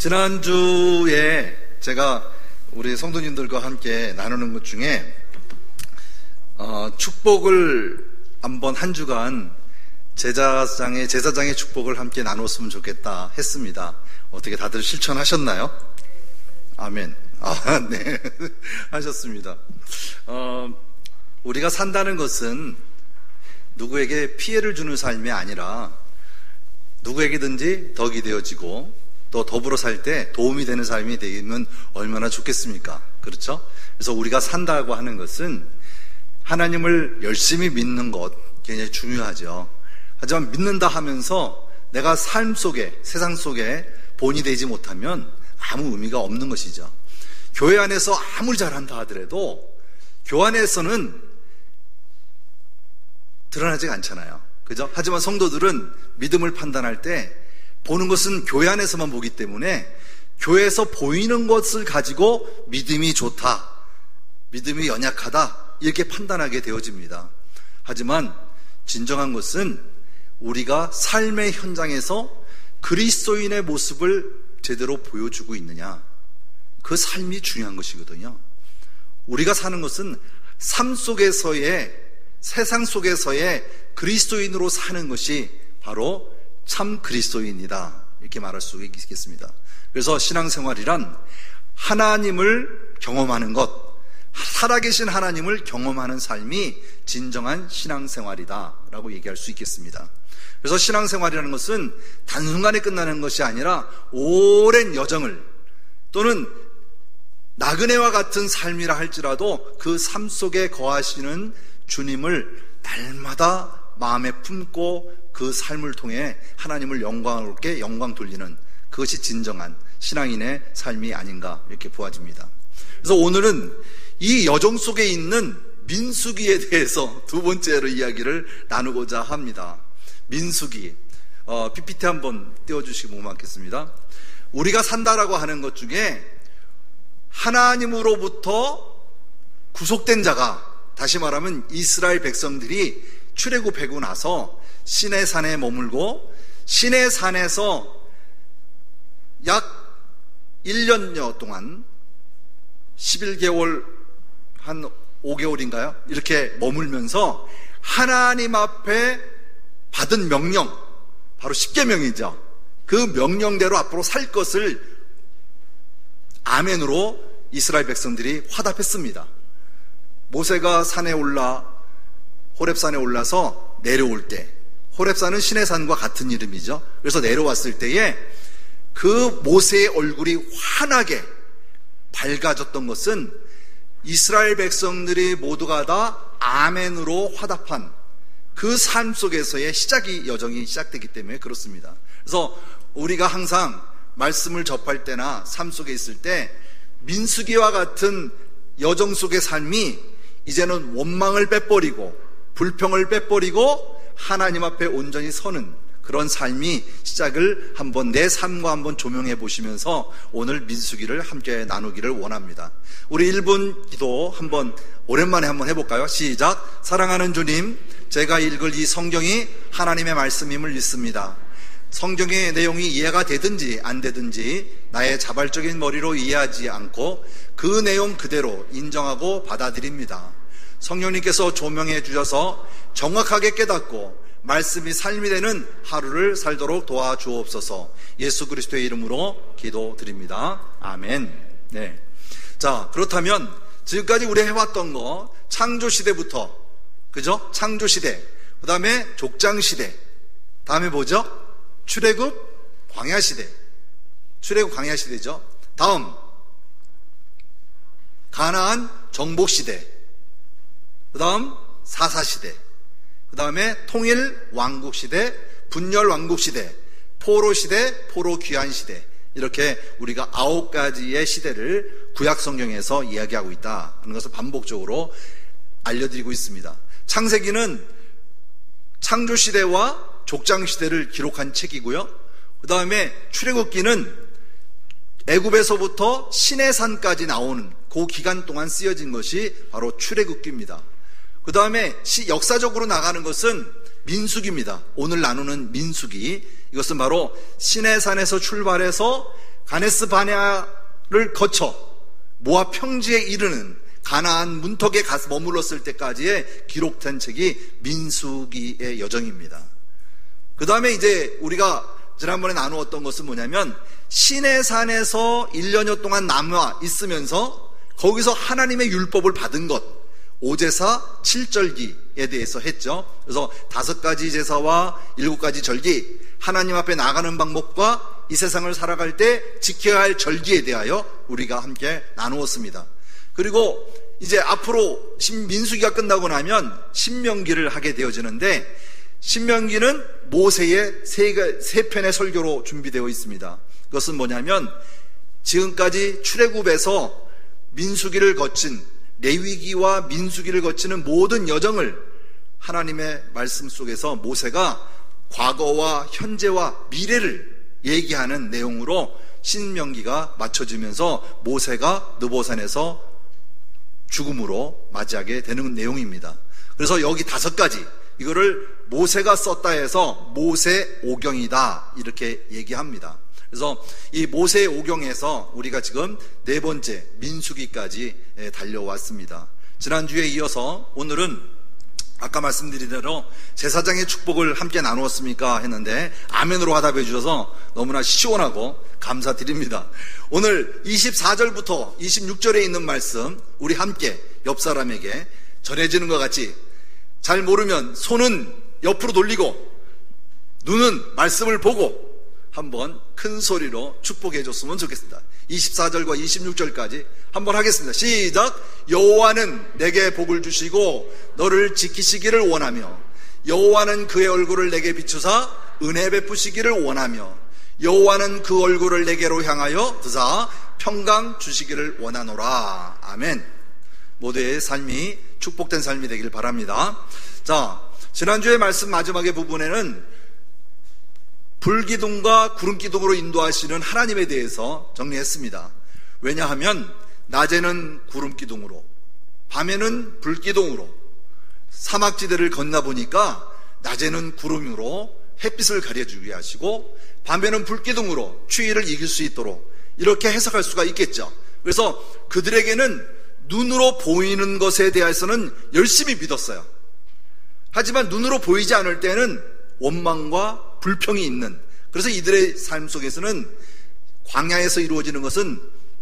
지난주에 제가 우리 성도님들과 함께 나누는 것 중에 축복을 한번 한 주간 제사장의 축복을 함께 나눴으면 좋겠다 했습니다. 어떻게 다들 실천하셨나요? 아멘. 네. 하셨습니다. 우리가 산다는 것은 누구에게 피해를 주는 삶이 아니라 누구에게든지 덕이 되어지고 또 더불어 살 때 도움이 되는 삶이 되면 얼마나 좋겠습니까? 그렇죠? 그래서 우리가 산다고 하는 것은 하나님을 열심히 믿는 것 굉장히 중요하죠. 하지만 믿는다 하면서 내가 삶 속에, 세상 속에 본이 되지 못하면 아무 의미가 없는 것이죠. 교회 안에서 아무리 잘한다 하더라도 교회 안에서는 드러나지 않잖아요. 그죠? 하지만 성도들은 믿음을 판단할 때 보는 것은 교회 안에서만 보기 때문에 교회에서 보이는 것을 가지고 믿음이 좋다, 믿음이 연약하다 이렇게 판단하게 되어집니다. 하지만 진정한 것은 우리가 삶의 현장에서 그리스도인의 모습을 제대로 보여주고 있느냐, 그 삶이 중요한 것이거든요. 우리가 사는 것은 삶 속에서의, 세상 속에서의 그리스도인으로 사는 것이 바로 참 그리스도인이다 이렇게 말할 수 있겠습니다. 그래서 신앙생활이란 하나님을 경험하는 것, 살아계신 하나님을 경험하는 삶이 진정한 신앙생활이다 라고 얘기할 수 있겠습니다. 그래서 신앙생활이라는 것은 단순간에 끝나는 것이 아니라 오랜 여정을, 또는 나그네와 같은 삶이라 할지라도 그 삶 속에 거하시는 주님을 날마다 마음에 품고 그 삶을 통해 하나님을 영광스럽게 영광 돌리는, 그것이 진정한 신앙인의 삶이 아닌가 이렇게 보아집니다. 그래서 오늘은 이 여정 속에 있는 민수기에 대해서 두 번째로 이야기를 나누고자 합니다. 민수기, PPT 한번 띄워주시기 고맙겠습니다. 우리가 산다라고 하는 것 중에 하나님으로부터 구속된 자가, 다시 말하면 이스라엘 백성들이 출애굽하고 나서 시내산에 머물고 시내산에서 약 1년여 동안 11개월 한 5개월인가요? 이렇게 머물면서 하나님 앞에 받은 명령, 바로 십계명이죠. 그 명령대로 앞으로 살 것을 아멘으로 이스라엘 백성들이 화답했습니다. 모세가 산에 올라, 호렙산에 올라서 내려올 때, 호렙산은 시내산과 같은 이름이죠. 그래서 내려왔을 때에 그 모세의 얼굴이 환하게 밝아졌던 것은 이스라엘 백성들이 모두가 다 아멘으로 화답한 그 삶 속에서의 여정이 시작되기 때문에 그렇습니다. 그래서 우리가 항상 말씀을 접할 때나 삶 속에 있을 때 민수기와 같은 여정 속의 삶이 이제는 원망을 빼버리고 불평을 빼버리고 하나님 앞에 온전히 서는 그런 삶이 시작을 한번 내 삶과 한번 조명해 보시면서 오늘 민수기를 함께 나누기를 원합니다. 우리 1분 기도 한번 오랜만에 한번 해볼까요? 시작. 사랑하는 주님, 제가 읽을 이 성경이 하나님의 말씀임을 믿습니다. 성경의 내용이 이해가 되든지 안 되든지 나의 자발적인 머리로 이해하지 않고 그 내용 그대로 인정하고 받아들입니다. 성령님께서 조명해 주셔서 정확하게 깨닫고 말씀이 삶이 되는 하루를 살도록 도와주옵소서. 예수 그리스도의 이름으로 기도드립니다. 아멘. 네. 자, 그렇다면 지금까지 우리 해왔던 거 창조시대부터, 그죠? 창조시대, 그 다음에 족장시대, 다음에 뭐죠? 출애굽 광야시대, 출애굽 광야시대죠. 다음 가나안 정복시대, 그 다음 사사시대, 그 다음에 통일 왕국시대, 분열 왕국시대, 포로시대, 포로 귀환시대, 이렇게 우리가 9가지의 시대를 구약 성경에서 이야기하고 있다 하는 것을 반복적으로 알려드리고 있습니다. 창세기는 창조시대와 족장시대를 기록한 책이고요. 그 다음에 출애굽기는 애굽에서부터 시내산까지 나오는 그 기간 동안 쓰여진 것이 바로 출애굽기입니다. 그 다음에 역사적으로 나가는 것은 민수기입니다. 오늘 나누는 민수기, 이것은 바로 시내산에서 출발해서 가네스 바네아를 거쳐 모압 평지에 이르는 가나안 문턱에 가서 머물렀을 때까지의 기록된 책이 민수기의 여정입니다. 그 다음에 이제 우리가 지난번에 나누었던 것은 뭐냐면 시내산에서 1년여 동안 남아 있으면서 거기서 하나님의 율법을 받은 것, 오제사 7절기에 대해서 했죠. 그래서 5가지 제사와 7가지 절기, 하나님 앞에 나가는 방법과 이 세상을 살아갈 때 지켜야 할 절기에 대하여 우리가 함께 나누었습니다. 그리고 이제 앞으로 민수기가 끝나고 나면 신명기를 하게 되어지는데, 신명기는 모세의 세 편의 설교로 준비되어 있습니다. 그것은 뭐냐면 지금까지 출애굽에서 민수기를 거친, 레위기와 민수기를 거치는 모든 여정을 하나님의 말씀 속에서 모세가 과거와 현재와 미래를 얘기하는 내용으로 신명기가 맞춰지면서 모세가 느보산에서 죽음으로 맞이하게 되는 내용입니다. 그래서 여기 5가지, 이거를 모세가 썼다 해서 모세오경이다 이렇게 얘기합니다. 그래서 이 모세오경에서 우리가 지금 4번째 민수기까지 달려왔습니다. 지난주에 이어서 오늘은 아까 말씀드린 대로 제사장의 축복을 함께 나누었습니까 했는데 아멘으로 화답해 주셔서 너무나 시원하고 감사드립니다. 오늘 24절부터 26절에 있는 말씀 우리 함께 옆 사람에게 전해지는 것 같이, 잘 모르면 손은 옆으로 돌리고 눈은 말씀을 보고 한번 큰 소리로 축복해 줬으면 좋겠습니다. 24절과 26절까지 한번 하겠습니다. 시작. 여호와는 내게 복을 주시고 너를 지키시기를 원하며, 여호와는 그의 얼굴을 내게 비추사 은혜 베푸시기를 원하며, 여호와는 그 얼굴을 내게로 향하여 드사 평강 주시기를 원하노라. 아멘. 모두의 삶이 축복된 삶이 되길 바랍니다. 자, 지난주의 말씀 마지막의 부분에는 불기둥과 구름기둥으로 인도하시는 하나님에 대해서 정리했습니다. 왜냐하면 낮에는 구름기둥으로, 밤에는 불기둥으로 사막지대를 건너 보니까 낮에는 구름으로 햇빛을 가려주게 하시고 밤에는 불기둥으로 추위를 이길 수 있도록 이렇게 해석할 수가 있겠죠. 그래서 그들에게는 눈으로 보이는 것에 대해서는 열심히 믿었어요. 하지만 눈으로 보이지 않을 때는 원망과 불평이 있는, 그래서 이들의 삶 속에서는 광야에서 이루어지는 것은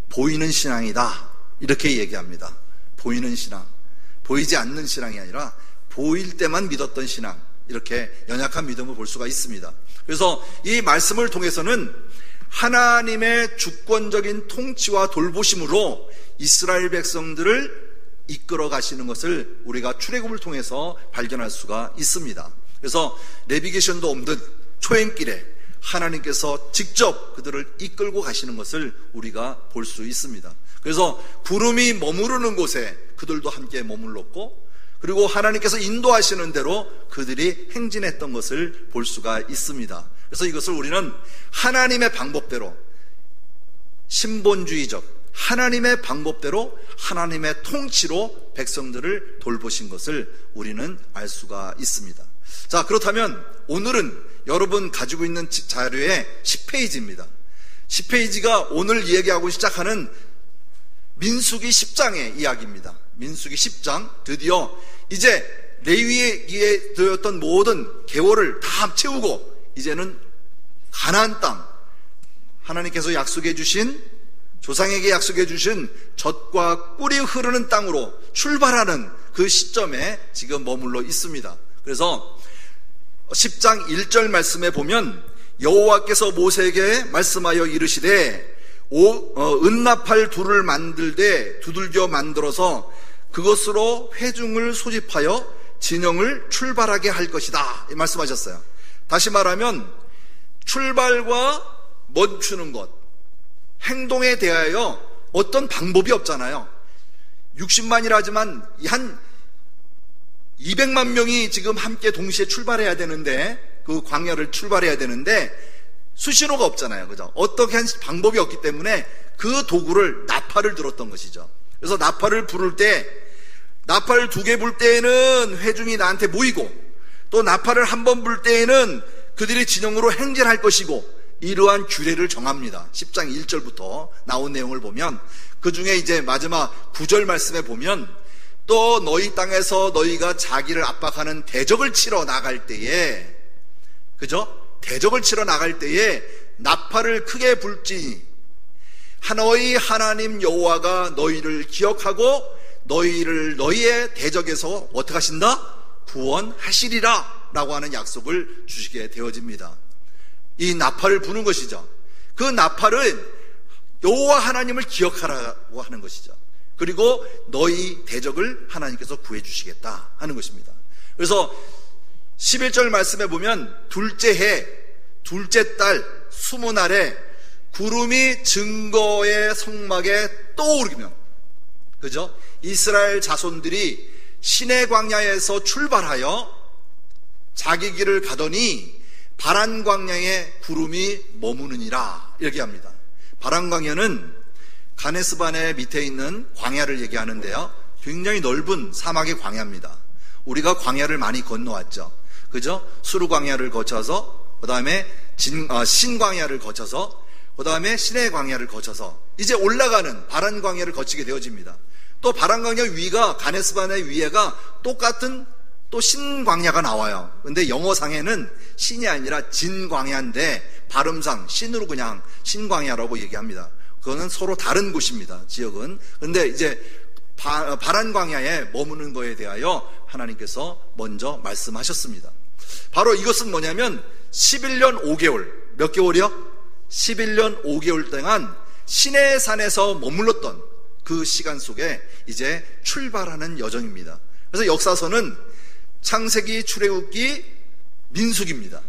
보이는 신앙이다 이렇게 얘기합니다. 보이는 신앙, 보이지 않는 신앙이 아니라 보일 때만 믿었던 신앙, 이렇게 연약한 믿음을 볼 수가 있습니다. 그래서 이 말씀을 통해서는 하나님의 주권적인 통치와 돌보심으로 이스라엘 백성들을 이끌어 가시는 것을 우리가 출애굽을 통해서 발견할 수가 있습니다. 그래서 내비게이션도 없는 초행길에 하나님께서 직접 그들을 이끌고 가시는 것을 우리가 볼 수 있습니다. 그래서 구름이 머무르는 곳에 그들도 함께 머물렀고, 그리고 하나님께서 인도하시는 대로 그들이 행진했던 것을 볼 수가 있습니다. 그래서 이것을 우리는 하나님의 방법대로, 신본주의적 하나님의 방법대로 하나님의 통치로 백성들을 돌보신 것을 우리는 알 수가 있습니다. 자, 그렇다면 오늘은 여러분 가지고 있는 자료의 10페이지입니다. 10페이지가 오늘 이야기하고 시작하는 민수기 10장의 이야기입니다. 민수기 10장, 드디어 이제 레위기에 되었던 모든 계월을 다 채우고 이제는 가나안 땅, 하나님께서 약속해 주신, 조상에게 약속해 주신 젖과 꿀이 흐르는 땅으로 출발하는 그 시점에 지금 머물러 있습니다. 그래서 10장 1절 말씀에 보면 여호와께서 모세에게 말씀하여 이르시되 은나팔 둘을 만들되 두들겨 만들어서 그것으로 회중을 소집하여 진영을 출발하게 할 것이다, 이 말씀하셨어요. 다시 말하면 출발과 멈추는 것, 행동에 대하여 어떤 방법이 없잖아요. 60만이라 하지만 한 200만 명이 지금 함께 동시에 출발해야 되는데, 그 광야를 출발해야 되는데 수신호가 없잖아요. 그죠? 어떻게 한 방법이 없기 때문에 그 도구를 나팔을 들었던 것이죠. 그래서 나팔을 부를 때, 나팔을 2개 불 때에는 회중이 나한테 모이고, 또 나팔을 한 번 불 때에는 그들이 진영으로 행진할 것이고, 이러한 규례를 정합니다. 10장 1절부터 나온 내용을 보면 그 중에 이제 마지막 9절 말씀에 보면 또 너희 땅에서 너희가 자기를 압박하는 대적을 치러 나갈 때에, 그죠? 대적을 치러 나갈 때에 나팔을 크게 불지니 너희 하나님 여호와가 너희를 기억하고 너희를 너희의 대적에서 어떻게 하신다? 구원하시리라 라고 하는 약속을 주시게 되어집니다. 이 나팔을 부는 것이죠. 그 나팔은 여호와 하나님을 기억하라고 하는 것이죠. 그리고 너희 대적을 하나님께서 구해주시겠다 하는 것입니다. 그래서 11절 말씀에 보면 둘째 해, 둘째 달, 20날에 구름이 증거의 성막에 떠오르면, 그죠? 이스라엘 자손들이 시내 광야에서 출발하여 자기 길을 가더니 바란 광야에 구름이 머무느니라 이렇게 합니다. 바란 광야는 가네스 바네 밑에 있는 광야를 얘기하는데요, 굉장히 넓은 사막의 광야입니다. 우리가 광야를 많이 건너왔죠, 그죠? 수르 광야를 거쳐서, 그 다음에 신광야를 거쳐서, 그 다음에 시내 광야를 거쳐서 이제 올라가는 바란 광야를 거치게 되어집니다. 또 바란 광야 위가, 가네스 바네 위에가 똑같은 또 신광야가 나와요. 근데 영어상에는 신이 아니라 진광야인데 발음상 신으로 그냥 신광야라고 얘기합니다. 그거는 서로 다른 곳입니다, 지역은. 근데 이제 바란 광야에 머무는 거에 대하여 하나님께서 먼저 말씀하셨습니다. 바로 이것은 뭐냐면 11년 5개월, 몇 개월이요? 11년 5개월 동안 시내산에서 머물렀던 그 시간 속에 이제 출발하는 여정입니다. 그래서 역사서는 창세기, 출애굽기, 민수기입니다.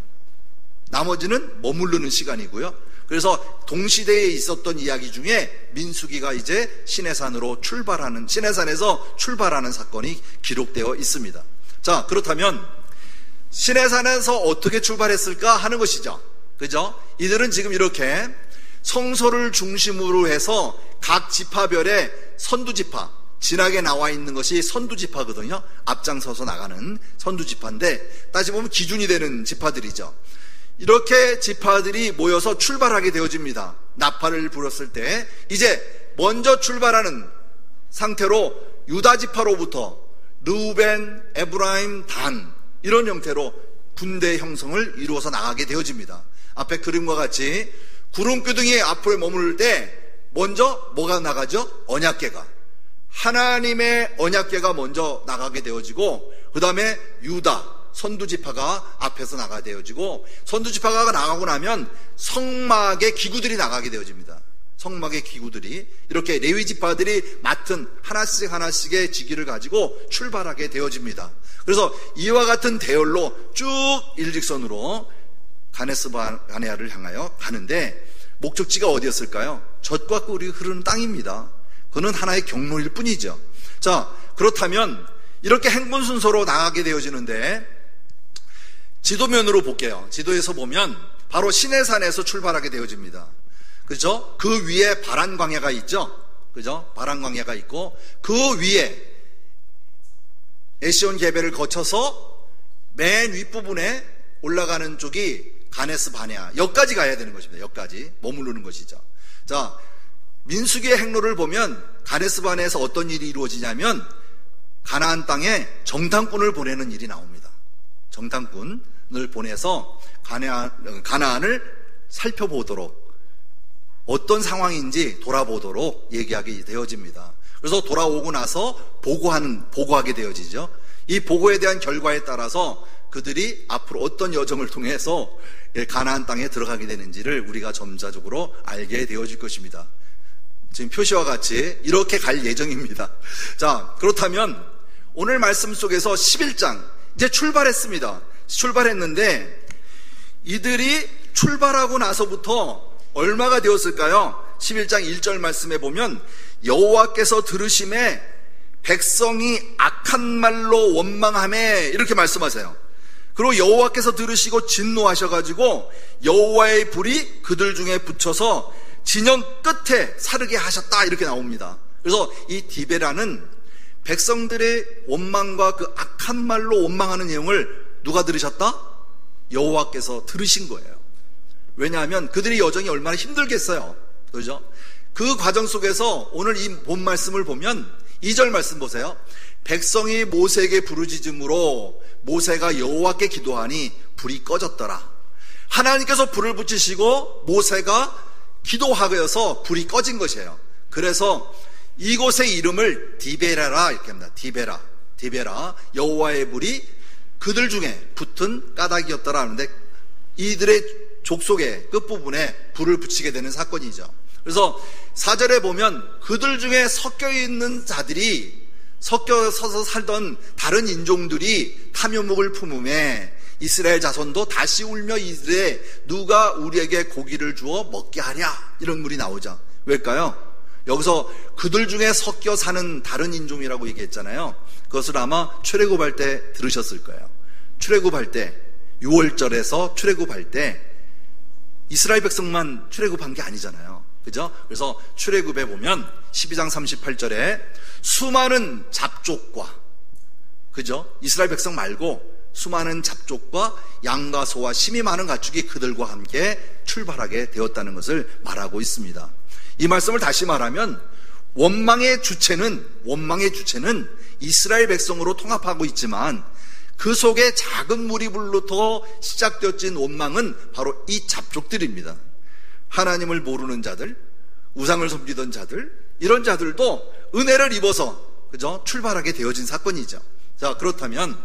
나머지는 머무르는 시간이고요. 그래서 동시대에 있었던 이야기 중에 민수기가 이제 시내산으로 출발하는, 시내산에서 출발하는 사건이 기록되어 있습니다. 자, 그렇다면 시내산에서 어떻게 출발했을까 하는 것이죠, 그죠? 이들은 지금 이렇게 성소를 중심으로 해서 각 지파별의 선두지파, 진하게 나와 있는 것이 선두지파거든요. 앞장서서 나가는 선두지파인데 따지보면 기준이 되는 지파들이죠. 이렇게 지파들이 모여서 출발하게 되어집니다. 나팔을 불었을 때 이제 먼저 출발하는 상태로 유다지파로부터 르우벤, 에브라임, 단 이런 형태로 군대 형성을 이루어서 나가게 되어집니다. 앞에 그림과 같이 구름기둥이 앞으로 머무를 때 먼저 뭐가 나가죠? 언약궤가, 하나님의 언약궤가 먼저 나가게 되어지고, 그 다음에 유다 선두지파가 앞에서 나가게 되어지고, 선두지파가 나가고 나면 성막의 기구들이 나가게 되어집니다. 성막의 기구들이 이렇게 레위지파들이 맡은 하나씩 하나씩의 직위를 가지고 출발하게 되어집니다. 그래서 이와 같은 대열로 쭉 일직선으로 가네스 바네아를 향하여 가는데 목적지가 어디였을까요? 젖과 꿀이 흐르는 땅입니다. 그는 하나의 경로일 뿐이죠. 자, 그렇다면 이렇게 행군 순서로 나가게 되어지는데 지도면으로 볼게요. 지도에서 보면 바로 시내산에서 출발하게 되어집니다. 그죠? 그 위에 바란 광야가 있죠? 그죠? 바란 광야가 있고 그 위에 에시온 게벨을 거쳐서 맨 윗부분에 올라가는 쪽이 가네스 바네아, 여기까지 가야 되는 것입니다. 여기까지 머무르는 것이죠. 자, 민수기의 행로를 보면 가네스 바네아에서 어떤 일이 이루어지냐면 가나안 땅에 정탐꾼을 보내는 일이 나옵니다. 정탐꾼을 보내서 가나안을 살펴보도록, 어떤 상황인지 돌아보도록 얘기하게 되어집니다. 그래서 돌아오고 나서 보고하게 되어지죠. 이 보고에 대한 결과에 따라서 그들이 앞으로 어떤 여정을 통해서 가나안 땅에 들어가게 되는지를 우리가 점차적으로 알게 되어질 것입니다. 지금 표시와 같이 이렇게 갈 예정입니다. 자, 그렇다면 오늘 말씀 속에서 11장 이제 출발했습니다. 출발했는데 이들이 출발하고 나서부터 얼마가 되었을까요? 11장 1절 말씀에 보면 여호와께서 들으심에 백성이 악한 말로 원망하매 이렇게 말씀하세요. 그리고 여호와께서 들으시고 진노하셔가지고 여호와의 불이 그들 중에 붙여서 진영 끝에 사르게 하셨다 이렇게 나옵니다. 그래서 이 디베라는 백성들의 원망과 그 악한 말로 원망하는 내용을 누가 들으셨다? 여호와께서 들으신 거예요. 왜냐하면 그들의 여정이 얼마나 힘들겠어요. 그죠? 그 과정 속에서 오늘 이 본 말씀을 보면 2절 말씀 보세요. 백성이 모세에게 부르짖음으로 모세가 여호와께 기도하니 불이 꺼졌더라. 하나님께서 불을 붙이시고 모세가 기도하여서 불이 꺼진 것이에요. 그래서 이곳의 이름을 디베라라 이렇게 합니다. 디베라. 여호와의 불이 그들 중에 붙은 까닭이었더라 하는데 이들의 족속의 끝부분에 불을 붙이게 되는 사건이죠. 그래서 4절에 보면 그들 중에 섞여 있는 자들이 섞여서 살던 다른 인종들이 탐욕을 품음에 이스라엘 자손도 다시 울며 이르되 누가 우리에게 고기를 주어 먹게 하랴 이런 물이 나오죠. 왜일까요? 여기서 그들 중에 섞여 사는 다른 인종이라고 얘기했잖아요. 그것을 아마 출애굽할 때 들으셨을 거예요. 출애굽할 때 6월절에서 출애굽할 때 이스라엘 백성만 출애굽한 게 아니잖아요. 그죠? 그래서 출애굽에 보면 12장 38절에 수많은 잡족과 그죠? 이스라엘 백성 말고 수많은 잡족과 양과 소와 심이 많은 가축이 그들과 함께 출발하게 되었다는 것을 말하고 있습니다. 이 말씀을 다시 말하면 원망의 주체는 이스라엘 백성으로 통합하고 있지만 그 속에 작은 무리들로부터 시작되어진 원망은 바로 이 잡족들입니다. 하나님을 모르는 자들, 우상을 섬기던 자들, 이런 자들도 은혜를 입어서 그죠? 출발하게 되어진 사건이죠. 자, 그렇다면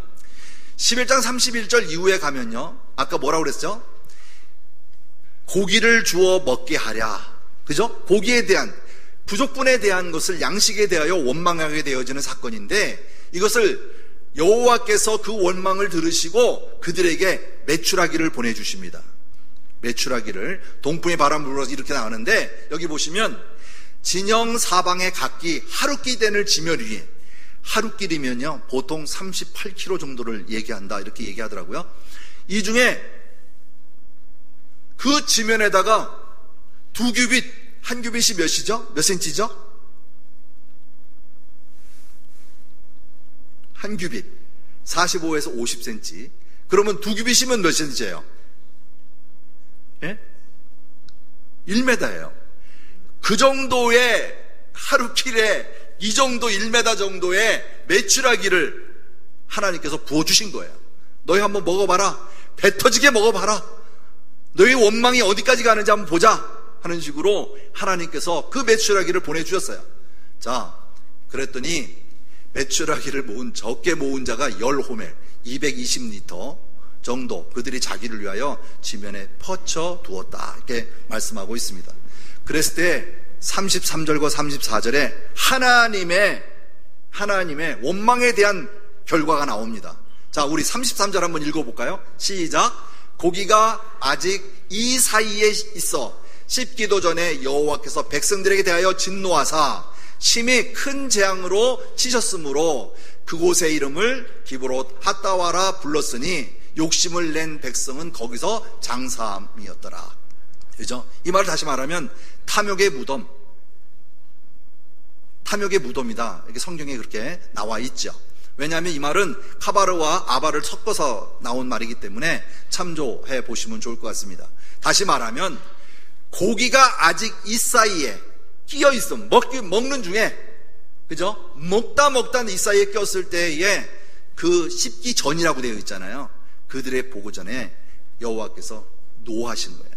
11장 31절 이후에 가면요, 아까 뭐라고 그랬죠? 고기를 주어 먹게 하랴. 그죠? 고기에 대한, 부족분에 대한 것을 양식에 대하여 원망하게 되어지는 사건인데 이것을 여호와께서 그 원망을 들으시고 그들에게 메추라기를 보내주십니다. 메추라기를, 동풍의 바람 불어서 이렇게 나오는데 여기 보시면 진영 사방에 각기 하루끼덴을 지면 위에, 하루끼리면요 보통 38km 정도를 얘기한다 이렇게 얘기하더라고요. 이 중에 그 지면에다가 2규빗, 한 규빗이 몇이죠? 몇 센치죠? 한 규빗 45에서 50cm. 그러면 2규빗이면 몇 센치예요? 예? 1m예요. 그 정도의 하루킬에 이 정도 1m 정도의 메추라기를 하나님께서 부어주신 거예요. 너희 한번 먹어봐라. 배 터지게 먹어봐라. 너희 원망이 어디까지 가는지 한번 보자 하는 식으로 하나님께서 그 메추라기를 보내주셨어요. 자, 그랬더니 메추라기를 적게 모은 자가 10호멜 220리터 정도 그들이 자기를 위하여 지면에 퍼쳐 두었다 이렇게 말씀하고 있습니다. 그랬을 때 33절과 34절에 하나님의 원망에 대한 결과가 나옵니다. 자, 우리 33절 한번 읽어볼까요? 시작. 고기가 아직 이 사이에 있어 씹기도 전에 여호와께서 백성들에게 대하여 진노하사 심히 큰 재앙으로 치셨으므로 그곳의 이름을 기브롯 핫다와라 불렀으니 욕심을 낸 백성은 거기서 장사함이었더라. 그죠? 이 말을 다시 말하면 탐욕의 무덤이다. 이렇게 성경에 그렇게 나와 있죠. 왜냐하면 이 말은 카바르와 아바를 섞어서 나온 말이기 때문에 참조해 보시면 좋을 것 같습니다. 다시 말하면 고기가 아직 이 사이에 끼어 있어. 먹는 중에, 그죠? 먹다 이 사이에 꼈을 때에 그 씹기 전이라고 되어 있잖아요. 그들의 보고 전에 여호와께서 노하신 거예요.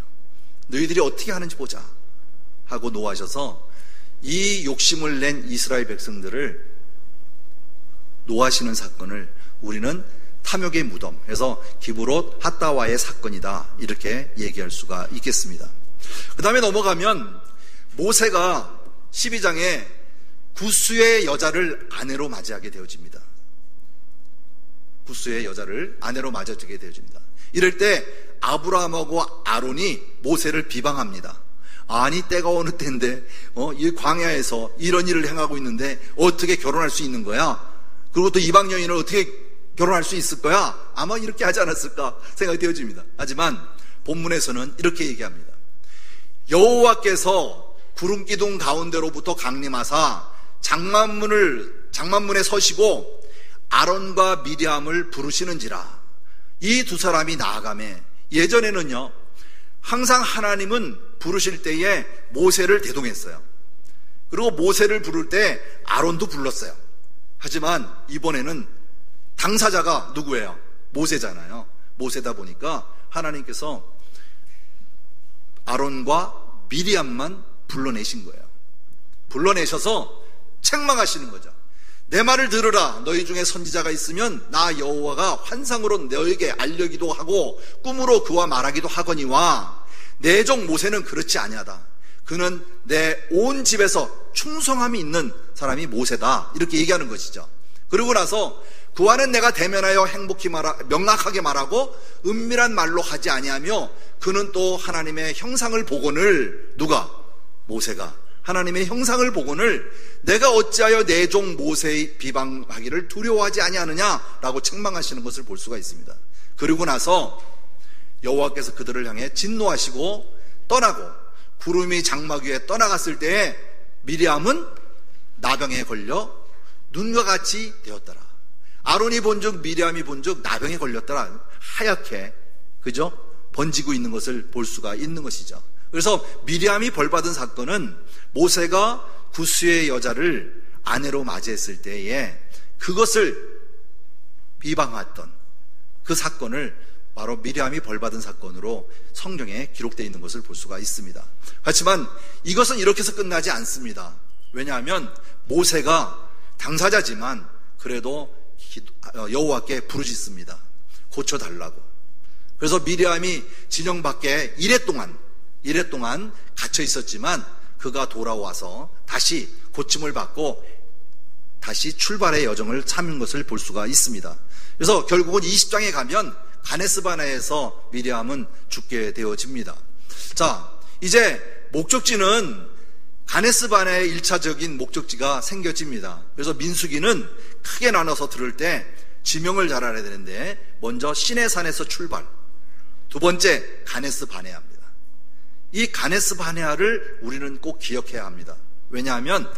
너희들이 어떻게 하는지 보자 하고 노하셔서 이 욕심을 낸 이스라엘 백성들을 노하시는 사건을 우리는 탐욕의 무덤, 그래서 기브롯 핫다와의 사건이다 이렇게 얘기할 수가 있겠습니다. 그 다음에 넘어가면 모세가 12장에 구스의 여자를 아내로 맞이하게 되어집니다. 구스의 여자를 아내로 맞이하게 되어집니다. 이럴 때 아브라함하고 아론이 모세를 비방합니다. 아니 때가 어느 때인데 이 광야에서 이런 일을 행하고 있는데 어떻게 결혼할 수 있는 거야? 그리고 또 이방 여인을 어떻게 결혼할 수 있을 거야? 아마 이렇게 하지 않았을까 생각이 되어집니다. 하지만 본문에서는 이렇게 얘기합니다. 여호와께서 구름 기둥 가운데로부터 강림하사 장만문에 서시고 아론과 미리암을 부르시는지라. 이 두 사람이 나아가매, 예전에는요 항상 하나님은 부르실 때에 모세를 대동했어요. 그리고 모세를 부를 때 아론도 불렀어요. 하지만 이번에는 당사자가 누구예요? 모세잖아요. 모세다 보니까 하나님께서 아론과 미리암만 불러내신 거예요. 불러내셔서 책망하시는 거죠. 내 말을 들으라. 너희 중에 선지자가 있으면 나 여호와가 환상으로 너에게 알려기도 하고 꿈으로 그와 말하기도 하거니와 내 종 모세는 그렇지 아니하다. 그는 내 온 집에서 충성함이 있는 사람이 모세다. 이렇게 얘기하는 것이죠. 그러고 나서 그와는 내가 대면하여 행복히 명확하게 말하고 은밀한 말로 하지 아니하며 그는 또 하나님의 형상을 보거늘 누가? 모세가 하나님의 형상을 보거늘 내가 어찌하여 내 종 모세의 비방하기를 두려워하지 아니하느냐라고 책망하시는 것을 볼 수가 있습니다. 그리고 나서 여호와께서 그들을 향해 진노하시고 떠나고 구름이 장막 위에 떠나갔을 때에 미리암은 나병에 걸려 눈과 같이 되었더라. 아론이 본즉 미리암이 본즉 나병에 걸렸더라. 하얗게 그죠? 번지고 있는 것을 볼 수가 있는 것이죠. 그래서 미리암이 벌받은 사건은 모세가 구스의 여자를 아내로 맞이했을 때에 그것을 비방했던 그 사건을 바로 미리암이 벌받은 사건으로 성경에 기록되어 있는 것을 볼 수가 있습니다. 하지만 이것은 이렇게 해서 끝나지 않습니다. 왜냐하면 모세가 당사자지만 그래도 여호와께 부르짖습니다. 고쳐달라고. 그래서 미리암이 진영 밖에 이래 동안 갇혀 있었지만 그가 돌아와서 다시 고침을 받고 다시 출발의 여정을 참은 것을 볼 수가 있습니다. 그래서 결국은 20장에 가면 가네스바네에서 미리암은 죽게 되어집니다. 자, 이제 목적지는 가네스바네의 1차적인 목적지가 생겨집니다. 그래서 민수기는 크게 나눠서 들을 때 지명을 잘 알아야 되는데 먼저 시내산에서 출발, 두 번째 가네스바네아입니다. 이 가네스바네아를 우리는 꼭 기억해야 합니다. 왜냐하면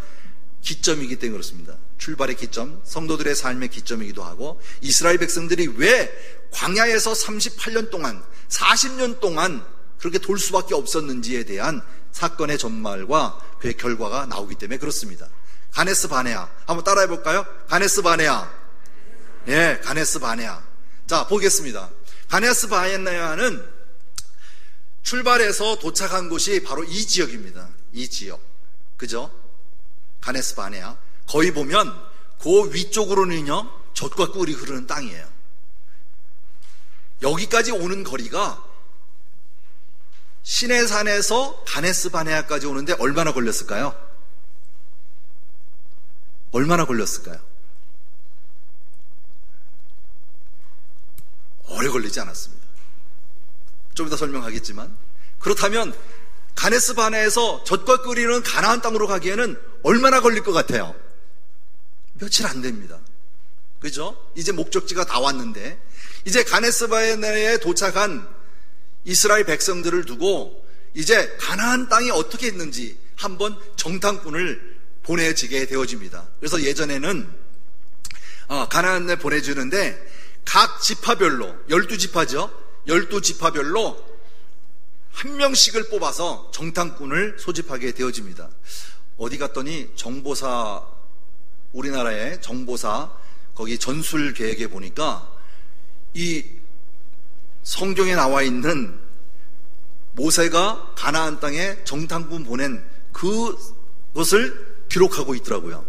기점이기 때문에 그렇습니다. 출발의 기점, 성도들의 삶의 기점이기도 하고 이스라엘 백성들이 왜 광야에서 38년 동안 40년 동안 그렇게 돌 수밖에 없었는지에 대한 사건의 전말과 그의 결과가 나오기 때문에 그렇습니다. 가네스바네아 한번 따라해 볼까요? 가네스바네아. 예, 가네스바네아. 자, 보겠습니다. 가네스바네아는 출발해서 도착한 곳이 바로 이 지역입니다. 이 지역. 그죠? 가네스바네아. 거기 보면 그 위쪽으로는요 젖과 꿀이 흐르는 땅이에요. 여기까지 오는 거리가 시내산에서 가네스바네아까지 오는데 얼마나 걸렸을까요? 얼마나 걸렸을까요? 오래 걸리지 않았습니다. 좀 이따 설명하겠지만 그렇다면 가네스바네아에서 젖과 꿀이는 가나안 땅으로 가기에는 얼마나 걸릴 것 같아요? 며칠 안 됩니다. 그죠? 이제 목적지가 다 왔는데 이제 가네스바네아에 도착한 이스라엘 백성들을 두고 이제 가나안 땅이 어떻게 있는지 한번 정탐꾼을 보내지게 되어집니다. 그래서 예전에는 가나안에 보내주는데 각 지파별로 12지파죠. 12지파별로 한 명씩을 뽑아서 정탐꾼을 소집하게 되어집니다. 어디 갔더니 정보사, 우리나라의 정보사 거기 전술 계획에 보니까 이 성경에 나와 있는 모세가 가나안 땅에 정탐꾼 보낸 그것을 기록하고 있더라고요.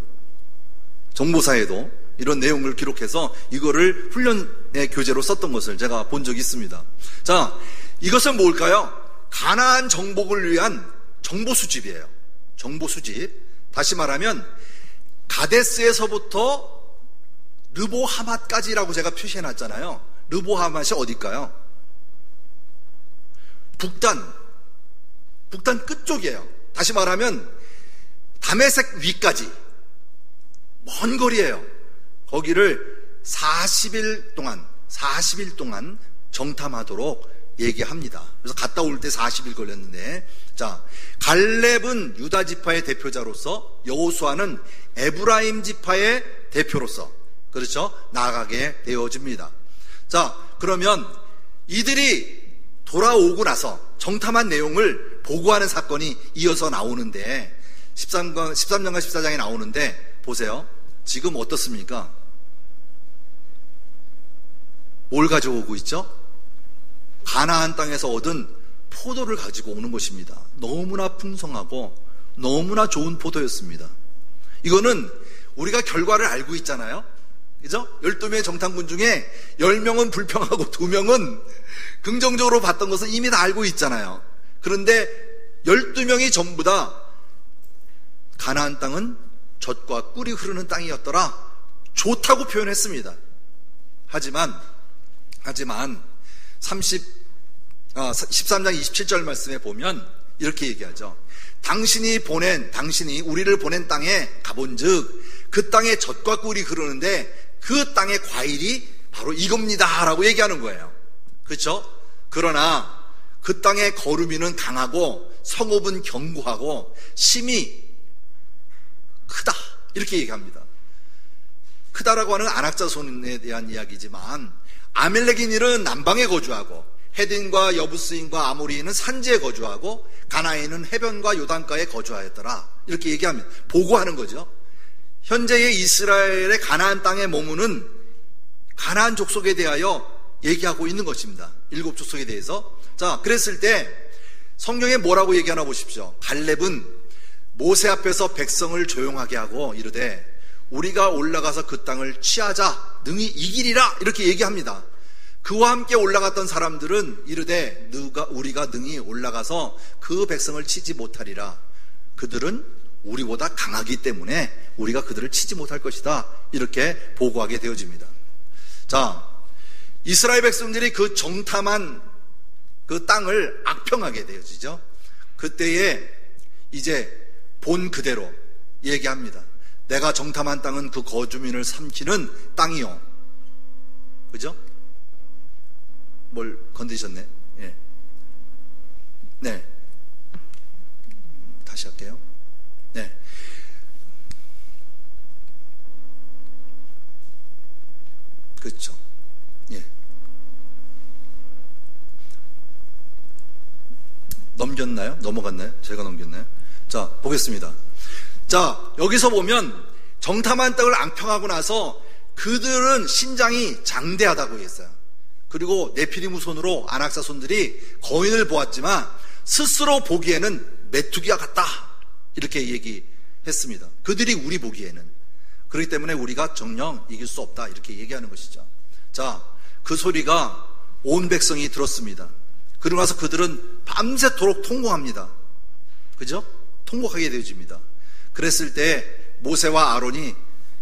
정보사에도 이런 내용을 기록해서 이거를 훈련의 교재로 썼던 것을 제가 본 적이 있습니다. 자, 이것은 뭘까요? 가나안 정복을 위한 정보 수집이에요. 정보 수집. 다시 말하면 가데스에서부터 르보하맛까지라고 제가 표시해놨잖아요. 르보하맛이 어딜까요? 북단 끝쪽이에요. 다시 말하면 다메섹 위까지 먼 거리예요. 거기를 40일 동안 정탐하도록 얘기합니다. 그래서 갔다 올 때 40일 걸렸는데, 자, 갈렙은 유다 지파의 대표자로서, 여호수아는 에브라임 지파의 대표로서, 그렇죠? 나아가게 되어집니다. 자, 그러면 이들이 돌아오고 나서 정탐한 내용을 보고하는 사건이 이어서 나오는데 13장과 14장에 나오는데 보세요. 지금 어떻습니까? 뭘 가져오고 있죠? 가나안 땅에서 얻은 포도를 가지고 오는 것입니다. 너무나 풍성하고 너무나 좋은 포도였습니다. 이거는 우리가 결과를 알고 있잖아요. 그죠? 12명의 정탐군 중에 10명은 불평하고 2명은 긍정적으로 봤던 것은 이미 다 알고 있잖아요. 그런데 12명이 전부 다 가나안 땅은 젖과 꿀이 흐르는 땅이었더라. 좋다고 표현했습니다. 하지만 13장 27절 말씀에 보면 이렇게 얘기하죠. 당신이 우리를 보낸 땅에 가본즉 그 땅에 젖과 꿀이 흐르는데 그 땅의 과일이 바로 이겁니다 라고 얘기하는 거예요. 그렇죠? 그러나 그 땅의 거루미는 강하고 성읍은 견고하고 심이 크다 이렇게 얘기합니다. 크다라고 하는 안악자손에 대한 이야기지만 아멜렉인들은 남방에 거주하고 헤딘과 여부스인과 아모리인은 산지에 거주하고 가나안은 해변과 요단가에 거주하였더라 이렇게 얘기하면 보고하는 거죠. 현재의 이스라엘의 가나안 땅에 머무는 가나안 족속에 대하여 얘기하고 있는 것입니다. 7족속에 대해서. 자, 그랬을 때 성경에 뭐라고 얘기하나 보십시오. 갈렙은 모세 앞에서 백성을 조용하게 하고 이르되 우리가 올라가서 그 땅을 취하자 능히 이기리라 이렇게 얘기합니다. 그와 함께 올라갔던 사람들은 이르되 우리가 능히 올라가서 그 백성을 치지 못하리라. 그들은 우리보다 강하기 때문에 우리가 그들을 치지 못할 것이다 이렇게 보고하게 되어집니다. 자, 이스라엘 백성들이 그 정탐한 그 땅을 악평하게 되어지죠. 그때에 이제 본 그대로 얘기합니다. 내가 정탐한 땅은 그 거주민을 삼키는 땅이요. 그죠? 뭘 건드셨네? 예. 네. 다시 할게요. 네. 그렇죠. 예. 넘겼나요? 넘어갔나요? 제가 넘겼나요? 자, 보겠습니다. 자, 여기서 보면 정탐한 땅을 앙평하고 나서 그들은 신장이 장대하다고 했어요. 그리고 네피림 후손으로 안악자손들이 거인을 보았지만 스스로 보기에는 메뚜기와 같다 이렇게 얘기했습니다. 그들이 우리 보기에는. 그렇기 때문에 우리가 정녕 이길 수 없다 이렇게 얘기하는 것이죠. 자, 그 소리가 온 백성이 들었습니다. 그러고 나서 그들은 밤새도록 통곡합니다. 그죠? 통곡하게 되어집니다. 그랬을 때 모세와 아론이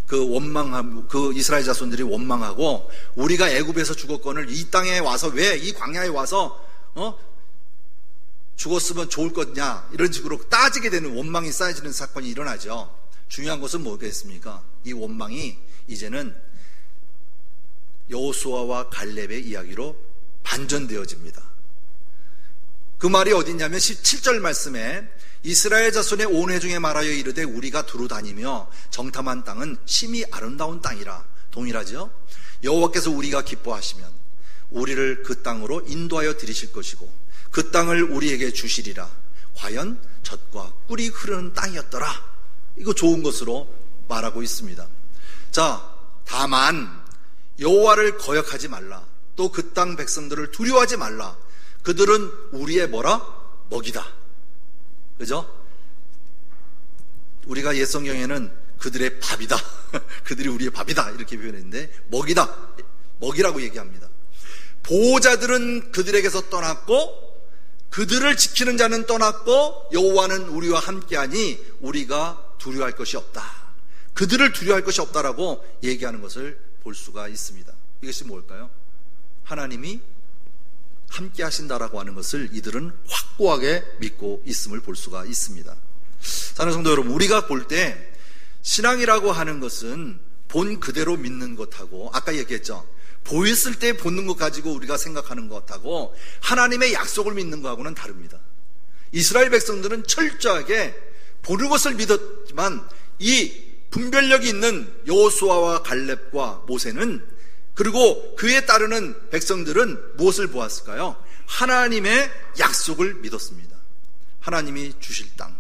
그 이스라엘 자손들이 원망하고 우리가 애굽에서 죽었거늘 이 땅에 와서 왜 이 광야에 와서 죽었으면 좋을 거냐 이런 식으로 따지게 되는 원망이 쌓여지는 사건이 일어나죠. 중요한 것은 뭐겠습니까? 이 원망이 이제는 여호수아와 갈렙의 이야기로 반전되어집니다. 그 말이 어디냐면 17절 말씀에 이스라엘 자손의 온 회중에 말하여 이르되 우리가 두루 다니며 정탐한 땅은 심히 아름다운 땅이라. 동일하죠? 여호와께서 우리가 기뻐하시면 우리를 그 땅으로 인도하여 들이실 것이고 그 땅을 우리에게 주시리라. 과연 젖과 꿀이 흐르는 땅이었더라. 이거 좋은 것으로 말하고 있습니다. 자, 다만 여호와를 거역하지 말라. 또 그 땅 백성들을 두려워하지 말라. 그들은 우리의 뭐라? 먹이다. 그죠? 우리가 옛 성경에는 그들의 밥이다. 그들이 우리의 밥이다. 이렇게 표현했는데 먹이다. 먹이라고 얘기합니다. 보호자들은 그들에게서 떠났고 그들을 지키는 자는 떠났고 여호와는 우리와 함께하니 우리가 두려워할 것이 없다. 그들을 두려워할 것이 없다라고 얘기하는 것을 볼 수가 있습니다. 이것이 뭘까요? 하나님이 함께 하신다라고 하는 것을 이들은 확고하게 믿고 있음을 볼 수가 있습니다. 사랑하는 성도 여러분, 우리가 볼 때 신앙이라고 하는 것은 본 그대로 믿는 것하고 아까 얘기했죠. 보였을 때 보는 것 가지고 우리가 생각하는 것하고 하나님의 약속을 믿는 것하고는 다릅니다. 이스라엘 백성들은 철저하게 보는 것을 믿었지만 이 분별력이 있는 여호수아와 갈렙과 모세는 그리고 그에 따르는 백성들은 무엇을 보았을까요? 하나님의 약속을 믿었습니다. 하나님이 주실 땅,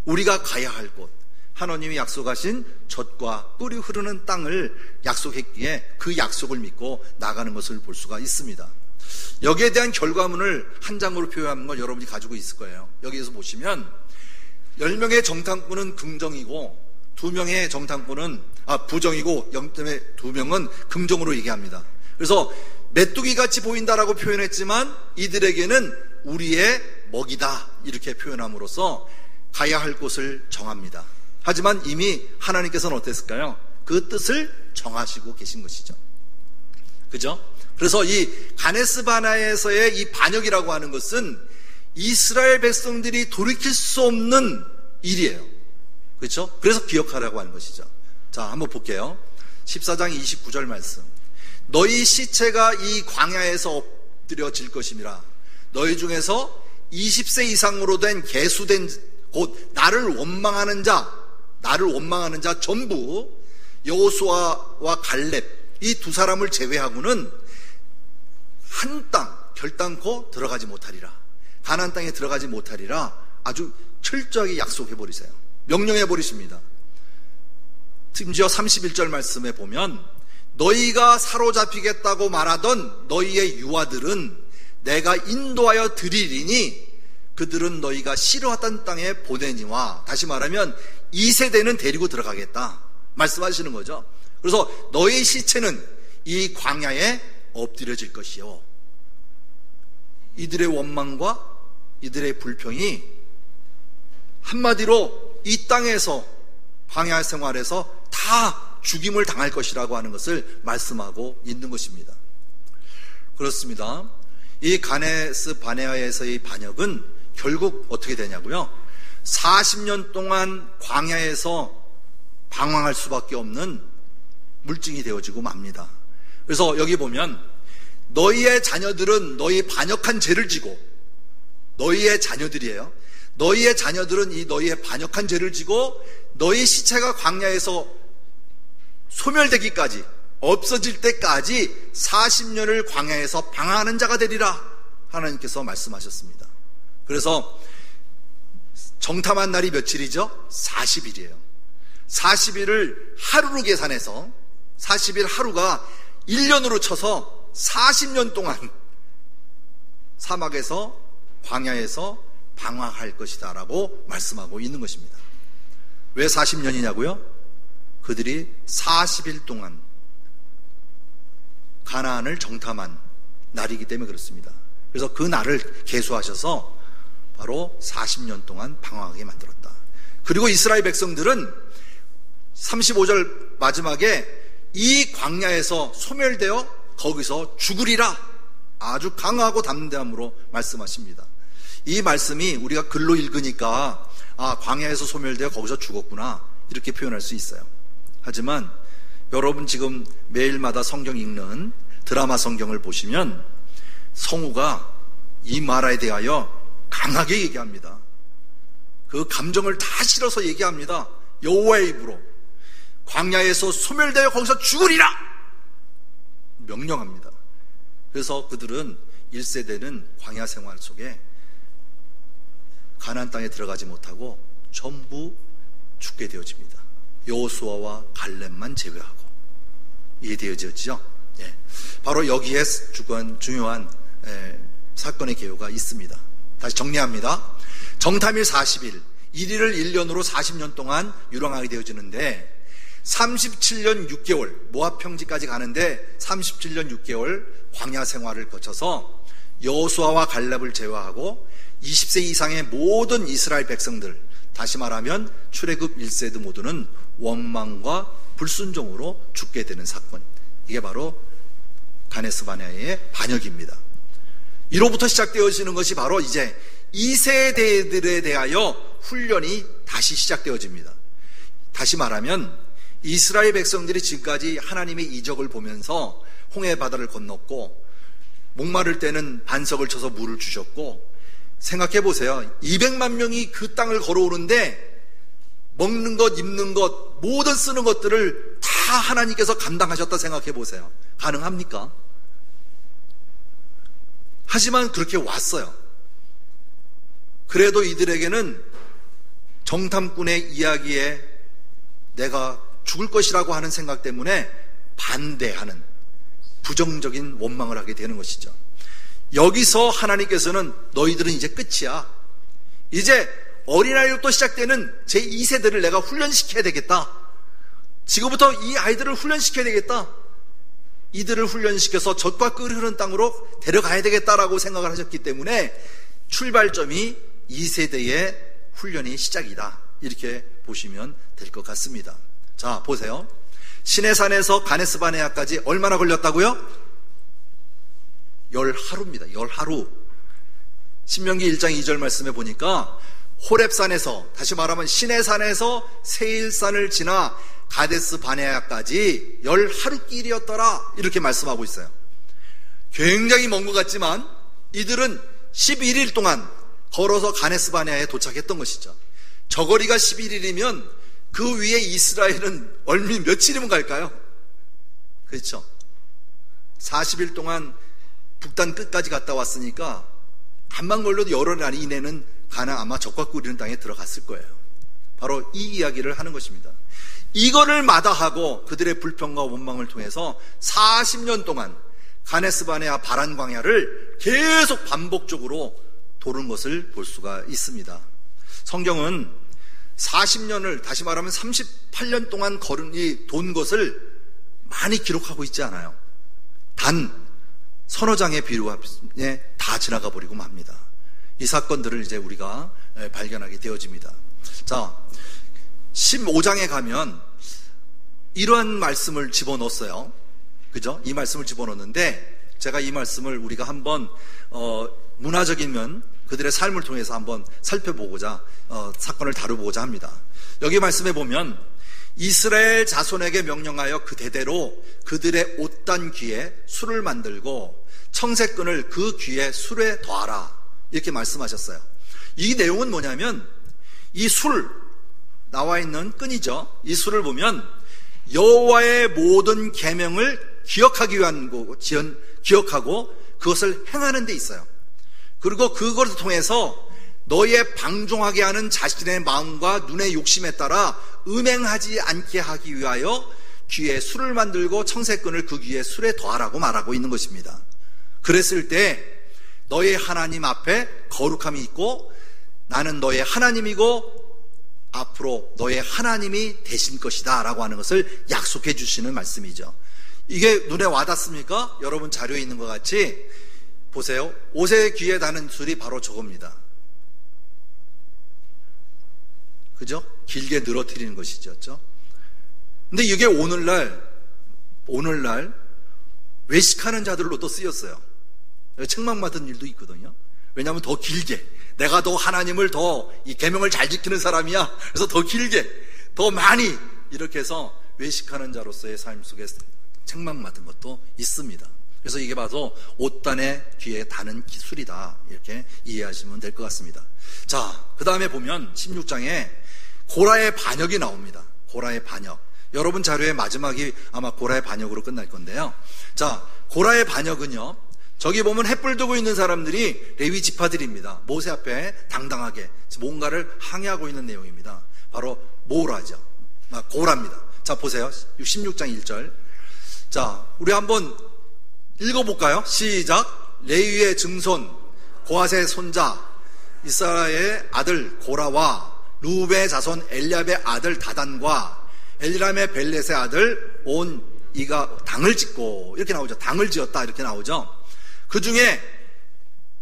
우리가 가야 할 곳, 하나님이 약속하신 젖과 꿀이 흐르는 땅을 약속했기에 그 약속을 믿고 나가는 것을 볼 수가 있습니다. 여기에 대한 결과문을 한 장으로 표현하는 걸 여러분이 가지고 있을 거예요. 여기에서 보시면 10명의 정탐꾼은 긍정이고 2명의 정탐꾼은 부정이고 0.2명은 긍정으로 얘기합니다. 그래서 메뚜기 같이 보인다라고 표현했지만 이들에게는 우리의 먹이다 이렇게 표현함으로써 가야 할 곳을 정합니다. 하지만 이미 하나님께서는 어땠을까요? 그 뜻을 정하시고 계신 것이죠. 그죠? 그래서 이 가데스 바네아에서의 이 반역이라고 하는 것은 이스라엘 백성들이 돌이킬 수 없는 일이에요. 그렇죠? 그래서 기억하라고 하는 것이죠. 자, 한번 볼게요. 14장 29절 말씀. 너희 시체가 이 광야에서 엎드려질 것임이라. 너희 중에서 20세 이상으로 된 계수된 곧 나를 원망하는 자 전부 여호수아와 갈렙 이 두 사람을 제외하고는 한 땅 결단코 들어가지 못하리라. 가나안 땅에 들어가지 못하리라. 아주 철저하게 약속해 버리세요. 명령해 버리십니다. 심지어 31절 말씀에 보면 너희가 사로잡히겠다고 말하던 너희의 유아들은 내가 인도하여 드리리니 그들은 너희가 싫어하던 땅에 보내니와, 다시 말하면 2세대는 데리고 들어가겠다 말씀하시는 거죠. 그래서 너희 시체는 이 광야에 엎드려질 것이요, 이들의 원망과 이들의 불평이 한마디로 이 땅에서 광야 생활에서 다 죽임을 당할 것이라고 하는 것을 말씀하고 있는 것입니다. 그렇습니다. 이 가데스 바네아에서의 반역은 결국 어떻게 되냐고요? 40년 동안 광야에서 방황할 수밖에 없는 물증이 되어지고 맙니다. 그래서 여기 보면 너희의 자녀들은 너희 반역한 죄를 지고, 너희의 자녀들이에요. 너희의 자녀들은 이 너희의 반역한 죄를 지고 너희 시체가 광야에서 소멸되기까지, 없어질 때까지 40년을 광야에서 방황하는 자가 되리라 하나님께서 말씀하셨습니다. 그래서 정탐한 날이 며칠이죠? 40일이에요. 40일을 하루로 계산해서 40일 하루가 1년으로 쳐서 40년 동안 사막에서 광야에서 방황할 것이다 라고 말씀하고 있는 것입니다. 왜 40년이냐고요? 그들이 40일 동안 가나안을 정탐한 날이기 때문에 그렇습니다. 그래서 그 날을 계수하셔서 바로 40년 동안 방황하게 만들었다. 그리고 이스라엘 백성들은 35절 마지막에 이 광야에서 소멸되어 거기서 죽으리라 아주 강하고 담대함으로 말씀하십니다. 이 말씀이 우리가 글로 읽으니까 광야에서 소멸되어 거기서 죽었구나 이렇게 표현할 수 있어요. 하지만 여러분 지금 매일마다 성경 읽는 드라마 성경을 보시면 성우가 이 말에 대하여 강하게 얘기합니다. 그 감정을 다 실어서 얘기합니다. 여호와의 입으로 광야에서 소멸되어 거기서 죽으리라 명령합니다. 그래서 그들은 1세대는 광야 생활 속에 가나안 땅에 들어가지 못하고 전부 죽게 되어집니다. 여호수아와 갈렙만 제외하고. 이해되어지죠? 예. 바로 여기에 중요한 사건의 개요가 있습니다. 다시 정리합니다. 정탐일 40일, 1일을 1년으로 40년 동안 유랑하게 되어지는데 37년 6개월, 모압 평지까지 가는데 37년 6개월 광야 생활을 거쳐서 여호수아와 갈렙을 제외하고 20세 이상의 모든 이스라엘 백성들, 다시 말하면 출애굽 1세대 모두는 원망과 불순종으로 죽게 되는 사건, 이게 바로 가데스 바네아의 반역입니다. 이로부터 시작되어지는 것이 바로 이제 2세대들에 대하여 훈련이 다시 시작되어집니다. 다시 말하면 이스라엘 백성들이 지금까지 하나님의 이적을 보면서 홍해 바다를 건넜고 목마를 때는 반석을 쳐서 물을 주셨고, 생각해 보세요. 200만 명이 그 땅을 걸어오는데 먹는 것, 입는 것, 모든 쓰는 것들을 다 하나님께서 감당하셨다 생각해 보세요. 가능합니까? 하지만 그렇게 왔어요. 그래도 이들에게는 정탐꾼의 이야기에 내가 죽을 것이라고 하는 생각 때문에 반대하는 부정적인 원망을 하게 되는 것이죠. 여기서 하나님께서는 너희들은 이제 끝이야. 이제 어린아이로부터 시작되는 제2세대를 내가 훈련시켜야 되겠다. 지금부터 이 아이들을 훈련시켜야 되겠다. 이들을 훈련시켜서 젖과 꿀이 흐르는 땅으로 데려가야 되겠다라고 생각을 하셨기 때문에 출발점이 2세대의 훈련이 시작이다. 이렇게 보시면 될 것 같습니다. 자, 보세요. 시내산에서 가네스바네아까지 얼마나 걸렸다고요? 10하루입니다. 10하루. 신명기 1장 2절 말씀에 보니까 호렙산에서, 다시 말하면 시내산에서 세일산을 지나 가데스 바네아까지 10하루 길이었더라. 이렇게 말씀하고 있어요. 굉장히 먼 것 같지만 이들은 11일 동안 걸어서 가데스 바네아에 도착했던 것이죠. 저 거리가 11일이면 그 위에 이스라엘은 얼미 며칠이면 갈까요? 그렇죠. 40일 동안 북단 끝까지 갔다 왔으니까 한만 걸려도 열흘 안 이내는 가나안 아마 젖과 꿀이는 땅에 들어갔을 거예요. 바로 이 이야기를 하는 것입니다. 이거를 마다하고 그들의 불평과 원망을 통해서 40년 동안 가네스바네아 바란 광야를 계속 반복적으로 도는 것을 볼 수가 있습니다. 성경은 40년을, 다시 말하면 38년 동안 돈 것을 많이 기록하고 있지 않아요. 단 서너 장의 비유에 다 지나가 버리고 맙니다. 이 사건들을 이제 우리가 발견하게 되어집니다. 자, 15장에 가면 이러한 말씀을 집어넣었어요. 그죠? 이 말씀을 집어넣었는데 제가 이 말씀을 우리가 한번 문화적인 면, 그들의 삶을 통해서 한번 살펴보고자 사건을 다뤄보고자 합니다. 여기 말씀해 보면 이스라엘 자손에게 명령하여 그 대대로 그들의 옷단 귀에 술을 만들고 청색끈을 그 귀에 술에 더하라. 이렇게 말씀하셨어요. 이 내용은 뭐냐면 이 술, 나와 있는 끈이죠. 이 술을 보면 여호와의 모든 계명을 기억하기 위한 거고, 기억하고 그것을 행하는 데 있어요. 그리고 그것을 통해서 너의 방종하게 하는 자신의 마음과 눈의 욕심에 따라 음행하지 않게 하기 위하여 귀에 술을 만들고 청색끈을 그 귀에 술에 더하라고 말하고 있는 것입니다. 그랬을 때 너의 하나님 앞에 거룩함이 있고 나는 너의 하나님이고 앞으로 너의 하나님이 되신 것이다 라고 하는 것을 약속해 주시는 말씀이죠. 이게 눈에 와닿습니까? 여러분 자료에 있는 것 같이 보세요. 옷의 귀에 다는 술이 바로 저겁니다. 그죠? 길게 늘어뜨리는 것이죠. 근데 이게 오늘날 외식하는 자들로도 쓰였어요. 책망받은 일도 있거든요. 왜냐하면 더 길게, 내가 더 하나님을 더 이 계명을 잘 지키는 사람이야. 그래서 더 길게, 더 많이 이렇게 해서 외식하는 자로서의 삶 속에 책망받은 것도 있습니다. 그래서 이게 바로 옷단의 귀에 다는 기술이다. 이렇게 이해하시면 될 것 같습니다. 자, 그 다음에 보면 16장에 고라의 반역이 나옵니다. 고라의 반역. 여러분 자료의 마지막이 아마 고라의 반역으로 끝날 건데요. 자, 고라의 반역은요, 저기 보면 횃불 들고 있는 사람들이 레위 지파들입니다. 모세 앞에 당당하게 뭔가를 항의하고 있는 내용입니다. 바로 모라죠. 고라입니다. 자, 보세요. 16장 1절. 자, 우리 한번 읽어볼까요? 시작. 레위의 증손 고핫의 손자 이스라엘의 아들 고라와 루벤의 자손 엘리압의 아들 다단과 엘리람의 벨렛의 아들 온 이가 당을 짓고, 이렇게 나오죠. 당을 지었다 이렇게 나오죠. 그 중에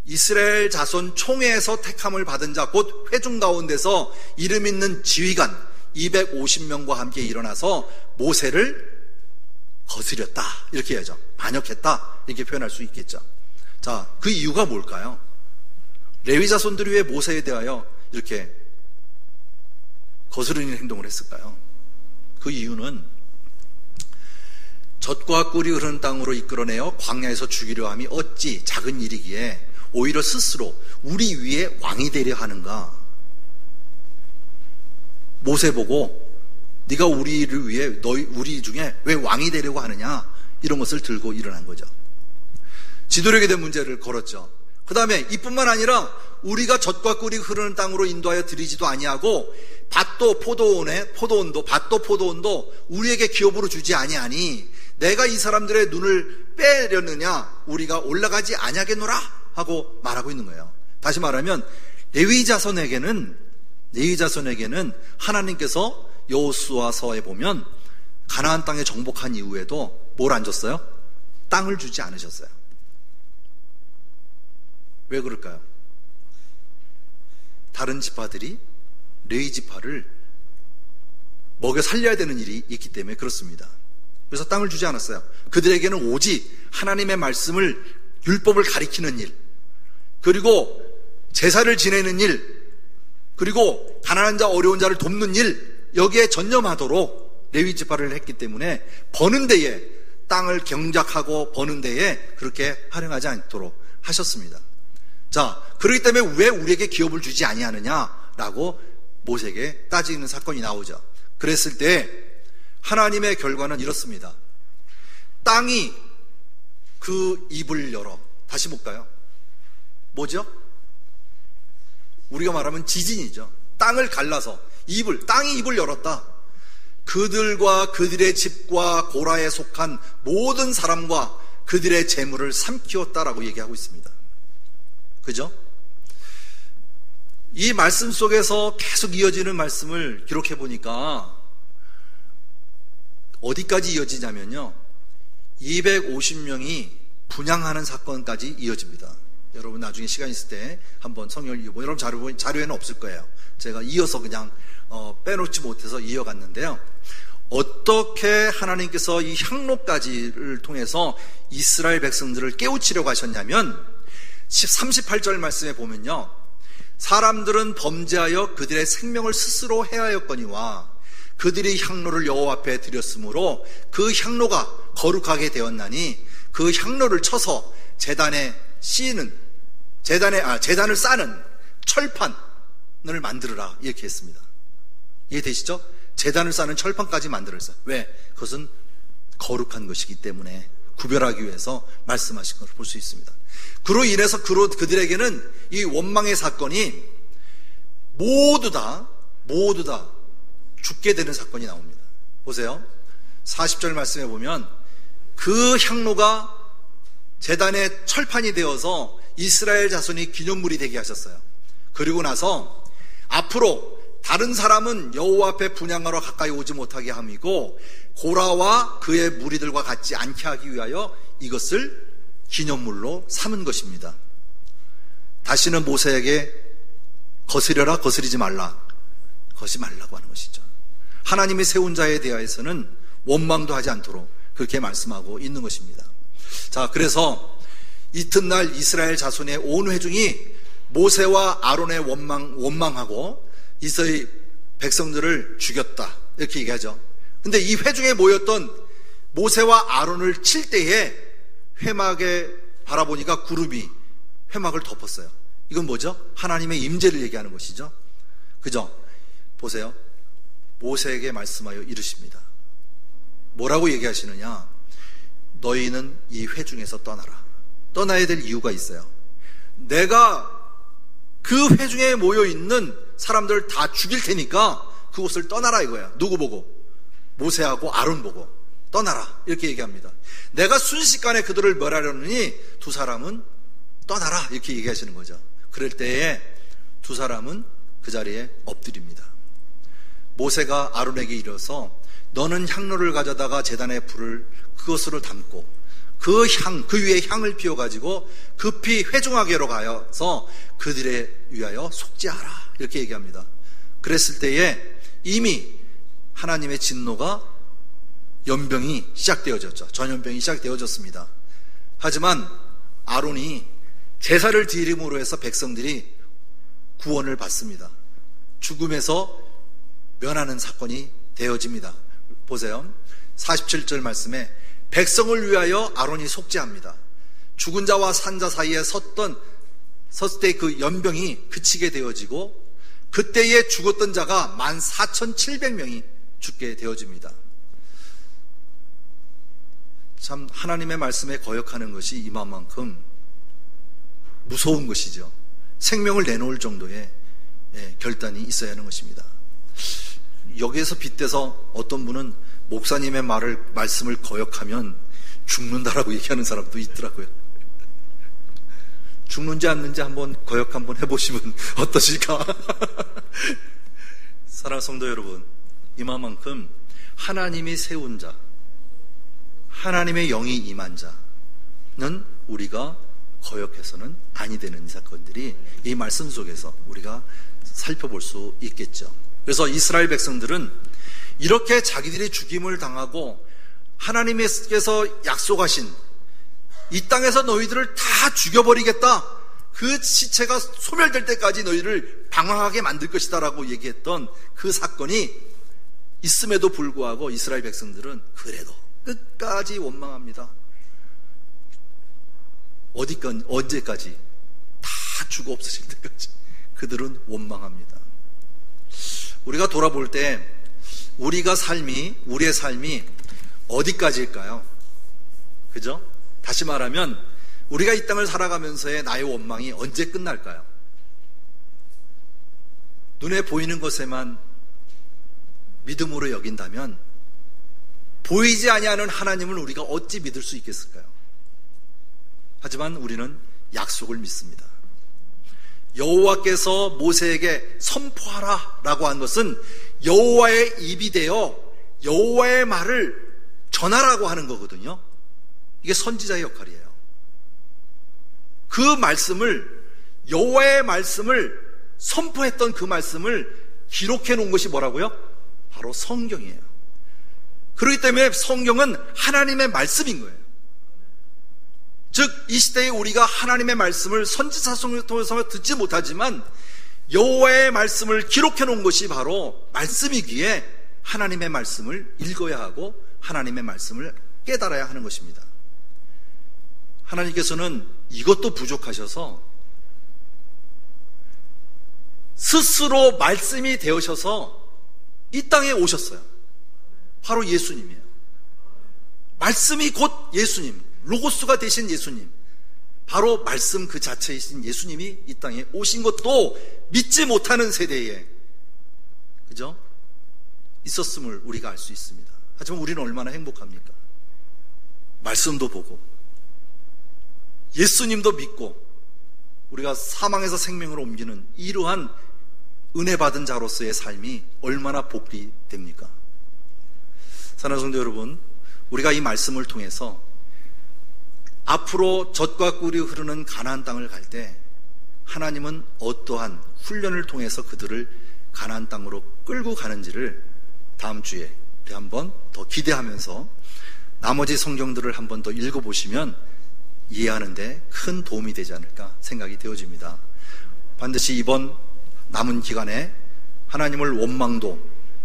이스라엘 자손 총회에서 택함을 받은 자 곧 회중 가운데서 이름 있는 지휘관 250명과 함께 일어나서 모세를 거스렸다 이렇게 해야죠. 반역했다 이렇게 표현할 수 있겠죠. 자, 그 이유가 뭘까요? 레위 자손들이 왜 모세에 대하여 이렇게 거스르는 행동을 했을까요? 그 이유는 젖과 꿀이 흐르는 땅으로 이끌어내어 광야에서 죽이려 함이 어찌 작은 일이기에 오히려 스스로 우리 위에 왕이 되려 하는가. 모세 보고 네가 우리를 위해 우리 중에 왜 왕이 되려고 하느냐 이런 것을 들고 일어난 거죠. 지도력에 대한 문제를 걸었죠. 그 다음에 이뿐만 아니라 우리가 젖과 꿀이 흐르는 땅으로 인도하여 드리지도 아니하고 밭도 포도원도 우리에게 기업으로 주지 아니하니 내가 이 사람들의 눈을 빼려느냐 우리가 올라가지 아니하겠노라 하고 말하고 있는 거예요. 다시 말하면 레위 자손에게는 하나님께서 여호수아서에 보면 가나안 땅에 정복한 이후에도 뭘 안 줬어요? 땅을 주지 않으셨어요. 왜 그럴까요? 다른 지파들이 레위 지파를 먹여 살려야 되는 일이 있기 때문에 그렇습니다. 그래서 땅을 주지 않았어요. 그들에게는 오직 하나님의 말씀을, 율법을 가리키는 일, 그리고 제사를 지내는 일, 그리고 가난한 자 어려운 자를 돕는 일, 여기에 전념하도록 레위 지파를 했기 때문에 버는 데에, 땅을 경작하고 버는 데에 그렇게 활용하지 않도록 하셨습니다. 자, 그렇기 때문에 왜 우리에게 기업을 주지 아니하느냐라고 모세에게 따지는 사건이 나오죠. 그랬을 때 하나님의 결과는 이렇습니다. 땅이 그 입을 열어. 다시 볼까요? 뭐죠? 우리가 말하면 지진이죠. 땅을 갈라서 땅이 입을 열었다. 그들과 그들의 집과 고라에 속한 모든 사람과 그들의 재물을 삼키웠다라고 얘기하고 있습니다. 그죠? 이 말씀 속에서 계속 이어지는 말씀을 기록해 보니까 어디까지 이어지냐면요, 250명이 분향하는 사건까지 이어집니다. 여러분 나중에 시간 있을 때 한번 성경을 읽어보면, 여러분 자료에는 없을 거예요. 제가 이어서 그냥 빼놓지 못해서 이어갔는데요. 어떻게 하나님께서 이 향로까지를 통해서 이스라엘 백성들을 깨우치려고 하셨냐면 38절 말씀에 보면요, 사람들은 범죄하여 그들의 생명을 스스로 해하였거니와 그들이 향로를 여호와 앞에 드렸으므로 그 향로가 거룩하게 되었나니 그 향로를 쳐서 재단을 싸는 철판을 만들어라, 이렇게 했습니다. 이해되시죠? 재단을 싸는 철판까지 만들었어요. 왜? 그것은 거룩한 것이기 때문에 구별하기 위해서 말씀하신 것을 볼 수 있습니다. 그로 인해서 그들에게는 이 원망의 사건이 모두 다 죽게 되는 사건이 나옵니다. 보세요. 40절 말씀에 보면 그 향로가 제단의 철판이 되어서 이스라엘 자손이 기념물이 되게 하셨어요. 그리고 나서 앞으로 다른 사람은 여호와 앞에 분향하러 가까이 오지 못하게 함이고 고라와 그의 무리들과 같지 않게 하기 위하여 이것을 기념물로 삼은 것입니다. 다시는 모세에게 거스려라, 거스리지 말라, 거스리지 말라고 하는 것이죠. 하나님이 세운 자에 대하여서는 원망도 하지 않도록 그렇게 말씀하고 있는 것입니다. 자, 그래서 이튿날 이스라엘 자손의 온 회중이 모세와 아론의 원망하고 이스라엘 백성들을 죽였다, 이렇게 얘기하죠. 근데 이 회중에 모였던 모세와 아론을 칠 때에 회막에 바라보니까 구름이 회막을 덮었어요. 이건 뭐죠? 하나님의 임재를 얘기하는 것이죠. 그죠? 보세요. 모세에게 말씀하여 이르십니다. 뭐라고 얘기하시느냐? 너희는 이 회중에서 떠나라. 떠나야 될 이유가 있어요. 내가 그 회중에 모여있는 사람들을 다 죽일 테니까 그곳을 떠나라 이거야. 누구 보고? 모세하고 아론 보고 떠나라, 이렇게 얘기합니다. 내가 순식간에 그들을 멸하려느니 두 사람은 떠나라, 이렇게 얘기하시는 거죠. 그럴 때에 두 사람은 그 자리에 엎드립니다. 모세가 아론에게 이르러서 너는 향로를 가져다가 제단에 불을 그것으로 담고 그 위에 향을 피워가지고 급히 회중에게로 가서 그들에 위하여 속죄하라, 이렇게 얘기합니다. 그랬을 때에 이미 하나님의 진노가 연병이 시작되어졌죠. 전염병이 시작되어졌습니다. 하지만 아론이 제사를 드림으로 해서 백성들이 구원을 받습니다. 죽음에서 면하는 사건이 되어집니다. 보세요. 47절 말씀에 백성을 위하여 아론이 속죄합니다. 죽은 자와 산 자 사이에 섰을 때 그 연병이 그치게 되어지고 그때에 죽었던 자가 14,700명이 죽게 되어집니다. 참 하나님의 말씀에 거역하는 것이 이만큼 무서운 것이죠. 생명을 내놓을 정도의 결단이 있어야 하는 것입니다. 여기에서 빗대서 어떤 분은 목사님의 말씀을 거역하면 죽는다라고 얘기하는 사람도 있더라고요. 죽는지 않는지 한번 거역 한번 해보시면 어떠실까? 사랑하는 성도 여러분, 이만큼 하나님이 세운 자, 하나님의 영이 임한 자는 우리가 거역해서는 아니 되는 사건들이 이 말씀 속에서 우리가 살펴볼 수 있겠죠. 그래서 이스라엘 백성들은 이렇게 자기들이 죽임을 당하고 하나님께서 약속하신 이 땅에서 너희들을 다 죽여버리겠다, 그 시체가 소멸될 때까지 너희를 방황하게 만들 것이다 라고 얘기했던 그 사건이 있음에도 불구하고 이스라엘 백성들은 그래도 끝까지 원망합니다. 언제까지? 다 죽어 없어질 때까지 그들은 원망합니다. 우리가 돌아볼 때 우리의 삶이 어디까지일까요? 그죠? 다시 말하면 우리가 이 땅을 살아가면서의 나의 원망이 언제 끝날까요? 눈에 보이는 것에만 믿음으로 여긴다면 보이지 아니하는 하나님을 우리가 어찌 믿을 수 있겠을까요? 하지만 우리는 약속을 믿습니다. 여호와께서 모세에게 선포하라 라고 한 것은 여호와의 입이 되어 여호와의 말을 전하라고 하는 거거든요. 이게 선지자의 역할이에요. 그 말씀을, 여호와의 말씀을 선포했던 그 말씀을 기록해 놓은 것이 뭐라고요? 바로 성경이에요. 그렇기 때문에 성경은 하나님의 말씀인 거예요. 즉 이 시대에 우리가 하나님의 말씀을 선지자성을 통해서 듣지 못하지만 여호와의 말씀을 기록해 놓은 것이 바로 말씀이기에 하나님의 말씀을 읽어야 하고 하나님의 말씀을 깨달아야 하는 것입니다. 하나님께서는 이것도 부족하셔서 스스로 말씀이 되어셔서 이 땅에 오셨어요. 바로 예수님이에요. 말씀이 곧 예수님, 로고스가 되신 예수님, 바로 말씀 그 자체이신 예수님이 이 땅에 오신 것도 믿지 못하는 세대에, 그죠? 있었음을 우리가 알 수 있습니다. 하지만 우리는 얼마나 행복합니까? 말씀도 보고 예수님도 믿고 우리가 사망에서 생명으로 옮기는 이러한 은혜 받은 자로서의 삶이 얼마나 복이 됩니까? 사랑하는 성도 여러분, 우리가 이 말씀을 통해서 앞으로 젖과 꿀이 흐르는 가나안 땅을 갈 때 하나님은 어떠한 훈련을 통해서 그들을 가나안 땅으로 끌고 가는지를 다음 주에 우리 한번 더 기대하면서 나머지 성경들을 한번 더 읽어보시면 이해하는데 큰 도움이 되지 않을까 생각이 되어집니다. 반드시 이번 남은 기간에 하나님을 원망도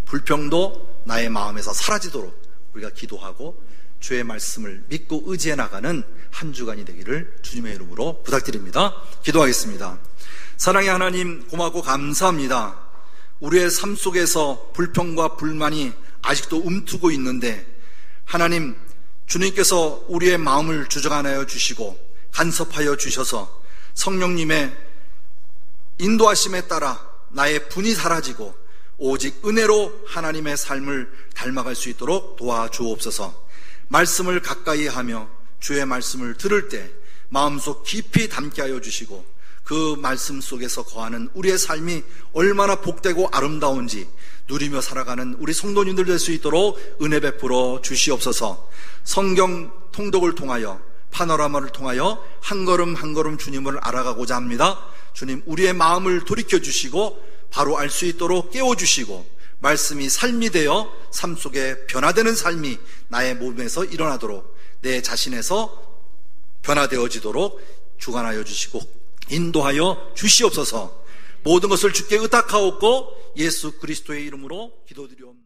불평도 나의 마음에서 사라지도록 우리가 기도하고 주의 말씀을 믿고 의지해 나가는 한 주간이 되기를 주님의 이름으로 부탁드립니다. 기도하겠습니다. 사랑의 하나님, 고맙고 감사합니다. 우리의 삶 속에서 불평과 불만이 아직도 움트고 있는데 하나님, 주님께서 우리의 마음을 주저간하여 주시고 간섭하여 주셔서 성령님의 인도하심에 따라 나의 분이 사라지고 오직 은혜로 하나님의 삶을 닮아갈 수 있도록 도와주옵소서. 말씀을 가까이 하며 주의 말씀을 들을 때 마음속 깊이 담게 하여 주시고 그 말씀 속에서 거하는 우리의 삶이 얼마나 복되고 아름다운지 누리며 살아가는 우리 성도님들 될 수 있도록 은혜 베풀어 주시옵소서. 성경 통독을 통하여 파노라마를 통하여 한 걸음 한 걸음 주님을 알아가고자 합니다. 주님, 우리의 마음을 돌이켜 주시고 바로 알 수 있도록 깨워주시고 말씀이 삶이 되어 삶 속에 변화되는 삶이 나의 몸에서 일어나도록 내 자신에서 변화되어지도록 주관하여 주시고 인도하여 주시옵소서. 모든 것을 주께 의탁하옵고 예수 그리스도의 이름으로 기도드리옵나이다.